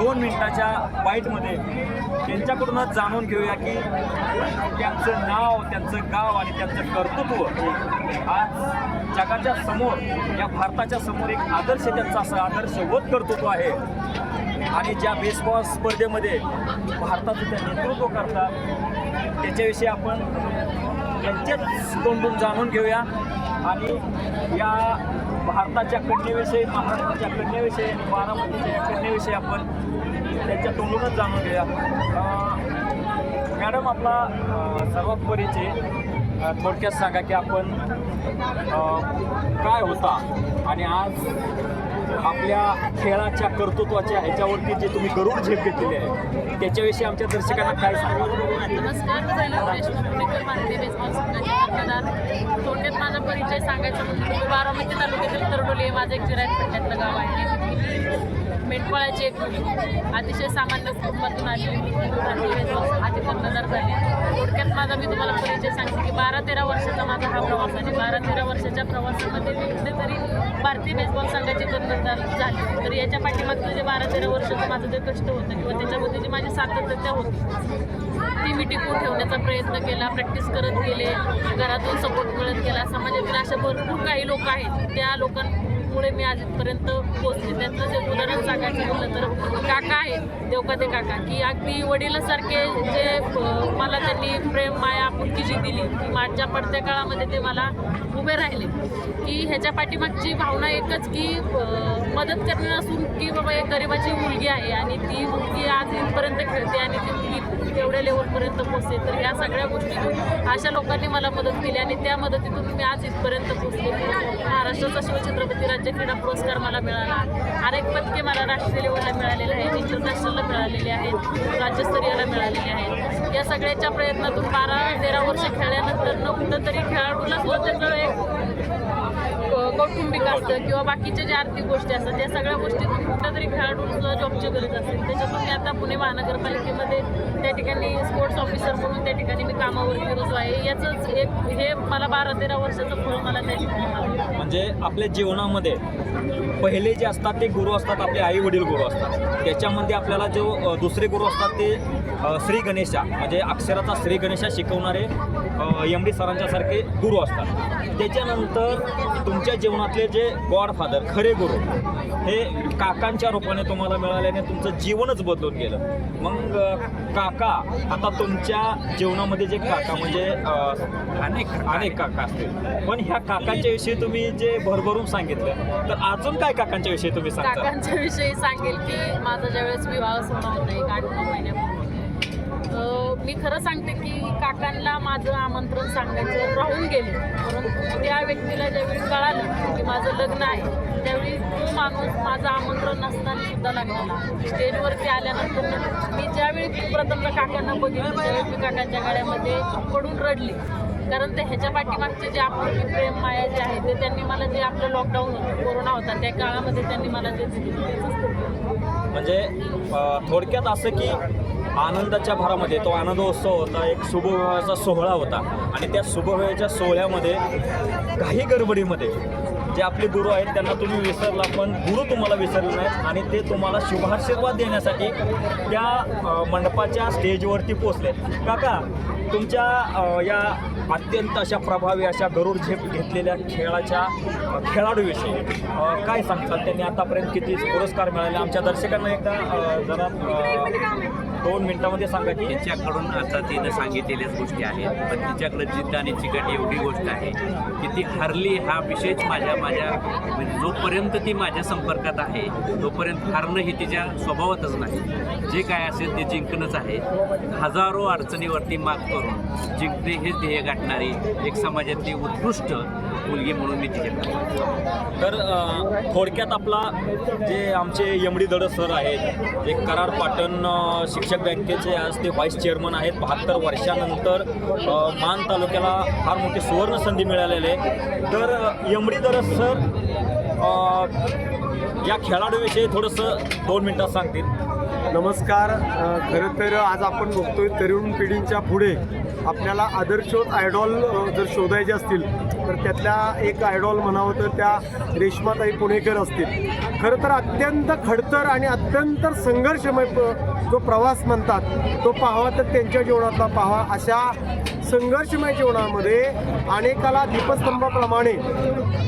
2 मिनिटाच्या बाईटमध्ये त्यांच्याकडूनच जाणून घेऊया की त्यांचं नाव, त्यांचं गाव आणि त्यांचं कर्तृत्व आज जगाच्या समोर, या भारताच्या समोर एक आदर्श, त्यांचा असं आदर्शवत कर्तृत्व आहे. आणि ज्या बेसबॉल स्पर्धेमध्ये भारताचं ते नेतृत्व करतात त्याच्याविषयी आपण यांच्याच तोंडून जाणून घेऊया. आणि या भारताच्या कन्येविषयी, महाराष्ट्राच्या कन्येविषयी, बारामतीच्या कन्येविषयी आपण त्यांच्या तोंडूनच जाणून घेऊया. मॅडम, आपला सर्वात परिचय थोडक्यात सांगा की आपण काय होता आणि आज आपल्या खेळाच्या कर्तृत्वाच्या ह्याच्यावरती जे तुम्ही गरुड झेप घेतलेली आहे त्याच्याविषयी आमच्या दर्शकांना काय सांगा? नमस्कार, भारतीय बेसबॉल संघाचे कर्णधार. थोडक्यात माझा परिचय सांगायचा म्हणजे बारामती तालुक्यातील तरडोली हे माझं एक चिरायत पट्ट्यातलं गाव आहे. मेंढपाळाची एक अतिशय सामान्य कुटुंबातून आली भारतीय बेसबॉल आधी कर्णधार झाले. थोडक्यात माझा मी तुम्हाला परिचय सांगते की 12-13 वर्षाचा माझा हा प्रवास आहे. 12-13 वर्षाच्या प्रवासामध्ये मी कुठेतरी भारतीय बेसबॉल संघाचे कर्णधार झाले. तर याच्या पाठीमागचं जे 12-13 वर्षाचं माझं जे कष्ट होतं किंवा त्याच्यामध्ये जी माझी सातत्यता होती ती मी टिकवून ठेवण्याचा प्रयत्न केला. प्रॅक्टिस करत गेले, घरातून सपोर्ट मिळत गेला. समाजातील अशा भरपूर काही लोक आहेत, त्या लोकांमुळे मी आज इथपर्यंत पोहोचले. त्यातलं एक उदाहरण सांगायचं म्हटलं तर काका आहेत, देवकाते काका, की अगदी वडिलासारखे जे मला त्यांनी प्रेम, माया, आपुलकी जी दिली की माझ्या पडत्या काळामध्ये ते मला उभे राहिले. की ह्याच्या पाठीमागची भावना एकच की मदत करणे नसून की बाबा एक गरिबाची मुलगी आहे आणि ती मुलगी आज इथपर्यंत खेळते आणि ती मुलगी एवढ्या लेवलपर्यंत पोहोचते. तर या सगळ्या गोष्टी अशा लोकांनी मला मदत केली आणि त्या मदतीतून मी आज इथपर्यंत पोहोचले. महाराष्ट्राचा शिवछत्रपती राज्य क्रीडा पुरस्कार मला मिळाला. अनेक पदके मला राष्ट्रीय लेवलला मिळालेले आहेत, इंटरनॅशनलला मिळालेले आहेत, राज्यस्तरीयला मिळालेले आहेत. या सगळ्याच्या प्रयत्नातून 12-13 वर्ष खेळल्यानंतर कुठंतरी खेळाडूला सुद्धा त्याचं एक कौटुंबिक असतं किंवा बाकीच्या ज्या आर्थिक गोष्टी असतात त्या सगळ्या गोष्टीतून कुठंतरी खेळाडूला जॉबची गरज असेल. त्याच्यातून मी आता पुणे महानगरपालिकेमध्ये त्या ठिकाणी स्पोर्ट्स ऑफिसर म्हणून त्या ठिकाणी मी कामावरती रोज आहे. याचंच एक हे मला 12-13 वर्षाचं फळ मला त्या ठिकाणी. म्हणजे आपल्या जीवनामध्ये पहिले जे असतात ते गुरु असतात, आपले आई वडील गुरु असतात. त्याच्यामध्ये आपल्याला जो दुसरे गुरु असतात ते श्री गणेशा, म्हणजे अक्षराचा श्री गणेशा शिकवणारे MD सरांच्या सारखे गुरु असतात. त्याच्यानंतर तुमच्या जीवनातले जे गॉडफादर, खरे गुरु हे काकांच्या रूपाने तुम्हाला मिळाल्याने तुमचं जीवनच बदलून गेलं. मग काका, आता तुमच्या जीवनामध्ये जे काका म्हणजे अनेक काका असतील, पण ह्या काकांच्या विषयी तुम्ही जे भरभरून सांगितलं, तर अजून काय काकांच्या विषयी तुम्ही सांगा? काकांच्या विषयी सांगेल की माझा ज्यावेळेस विवाह सोहळा होता एक 8-9 महिन्यापूर्वी, मी खरं सांगते की काकांना माझं आमंत्रण सांगायचं राहून गेले. परंतु त्या व्यक्तीला ज्यावेळी कळालं की माझं लग्न आहे त्यावेळी तो माणूस माझं आमंत्रण नसताना सुद्धा लागला. स्टेजवरती आल्यानंतर मी ज्यावेळी प्रथमतः काकांना बघितलं त्यावेळी मी काकांच्या गाड्यामध्ये पडून रडली. कारण ते ह्याच्या पाठीमागचे जे आपलं प्रेम, माया जे आहे ते त्यांनी मला, जे आपलं लॉकडाऊन होतं, कोरोना होता, त्या काळामध्ये त्यांनी मला जे म्हणजे थोडक्यात असं की आनंदाच्या भरामध्ये तो आनंदोत्सव होता, एक शुभविवाहाचा सोहळा होता आणि त्या शुभविवाहाच्या सोहळ्यामध्ये काही गडबडीमध्ये जे आपले गुरु आहेत त्यांना तुम्ही विसरला, पण गुरु तुम्हाला विसरले नाहीत आणि ते तुम्हाला शुभाशीर्वाद देण्यासाठी त्या मंडपाच्या स्टेजवरती पोचले. काका, तुमच्या या अत्यंत अशा प्रभावी अशा गरुड झेप घेतलेल्या खेळाडूविषयी काय सांगतात? त्यांनी आतापर्यंत किती पुरस्कार मिळाले? आमच्या दर्शकांना एकदा जरा 2 मिनिटामध्ये सांगा की. तिच्याकडून आता तिनं सांगितलेल्याच गोष्टी आहेत, पण तिच्याकडे जिद्द आणि चिकट एवढी गोष्ट आहे की ती हरली हा विषयच माझ्या म्हणजे जोपर्यंत ती माझ्या संपर्कात आहे तोपर्यंत हारणं हे तिच्या स्वभावातच नाही. जे काय असेल ते जिंकणंच आहे. हजारो अडचणीवरती मात करून जिंकणे हेच ध्येय गाठणारी एक समाजातली उत्कृष्ट मुलगी म्हणून मी तिच्याकडे. तर थोडक्यात आपला जे आमचे MD दड सर आहेत, जे कराड पाटण शिक्षक बँकेचे आज ते व्हाईस चेअरमन आहेत. 72 वर्षानंतर मान तालुक्याला फार मोठी सुवर्ण संधी मिळालेली आहे. तर MD दड सर या खेळाडूविषयी थोडंसं 2 मिनिटात सांगतील. नमस्कार. खरं तर आज आपण बघतोय तरुण पिढींच्या पुढे आपल्याला आदर्श आयडॉल जर शोधायचे असतील तर त्यातल्या एक आयडॉल म्हणावं तर त्या रेश्माताई पुणेकर असतील. खरं तर अत्यंत खडतर आणि अत्यंत संघर्षमय जो प्रवास म्हणतात तो पाहावा तर त्यांच्या जीवनातला पाहावा. अशा संघर्षमय जीवनामध्ये अनेकाला दीपस्तंभाप्रमाणे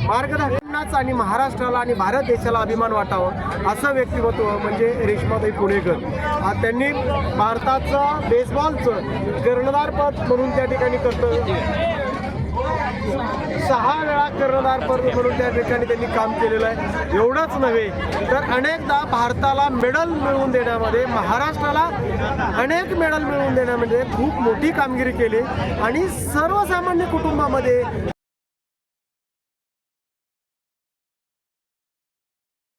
मार्गदर्शनाच आणि महाराष्ट्राला आणि भारत देशाला अभिमान वाटावं असं व्यक्तिमत्व म्हणजे रेश्माताई पुणेकर. त्यांनी भारताचं बेसबॉलचं कर्णधारपद म्हणून त्या ठिकाणी कर्तव्य 6 वेळा कर्णधारपद म्हणून त्या ठिकाणी त्यांनी काम केलेलं आहे. एवढंच नव्हे तर अनेकदा भारताला मेडल मिळवून देण्यामध्ये, महाराष्ट्राला अनेक मेडल मिळवून देण्यामध्ये खूप मोठी कामगिरी केली आणि सर्वसामान्य कुटुंबामध्ये